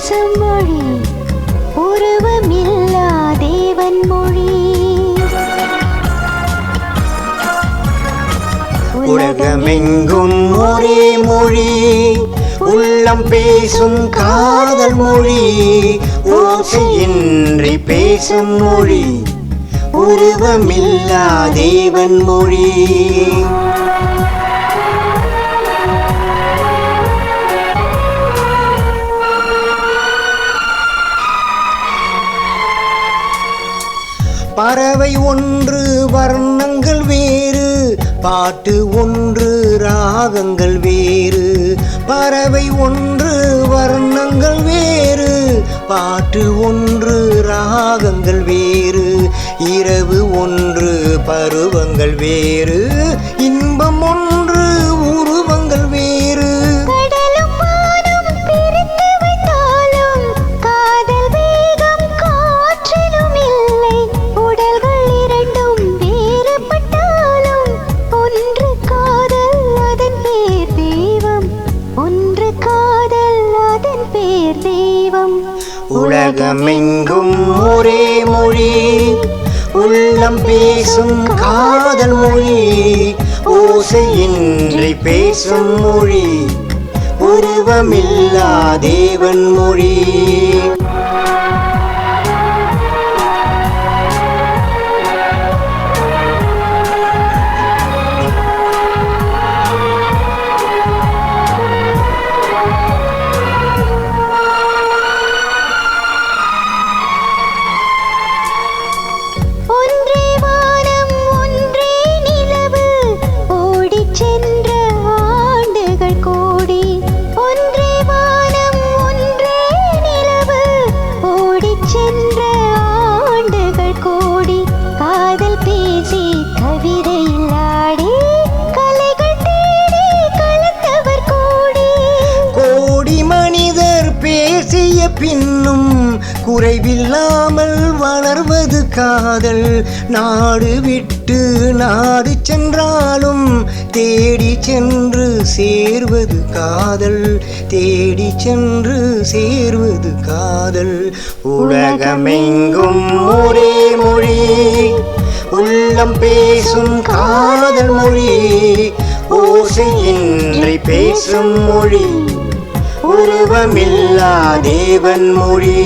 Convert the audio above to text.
பேசும் மொழி உருவமில்லா தேவன் மொழி. உலகமெங்கும் ஒரே மொழி உள்ளம் பேசும் காதல் மொழி. ஓசையின்றி பேசும் மொழி உருவமில்லா தேவன் மொழி. பறவை ஒன்று வர்ணங்கள் வேறு, பாட்டு ஒன்று ராகங்கள் வேறு. பறவை ஒன்று வர்ணங்கள் வேறு, பாட்டு ஒன்று ராகங்கள் வேறு. இரவு ஒன்று பருவங்கள் வேறு, இன்பம் ஒன்று உருவங்கள் வேறு. உலகமெங்கும் ஒரே மொழி உள்ளம் பேசும் காதல் மொழி. ஓசையின்றி பேசும் மொழி உருவமில்லா தேவன் மொழி. பின்னும் குறைவில்லாமல் வளர்வது காதல். நாடு விட்டு நாடு சென்றாலும் தேடி சென்று சேர்வது காதல். தேடி சென்று சேர்வது காதல். உலகமெங்கும் ஒரே மொழி உள்ளம் பேசும் காதல் மொழி. ஓசையின்றி பேசும் மொழி உருவமில்லா தேவன் மொழி.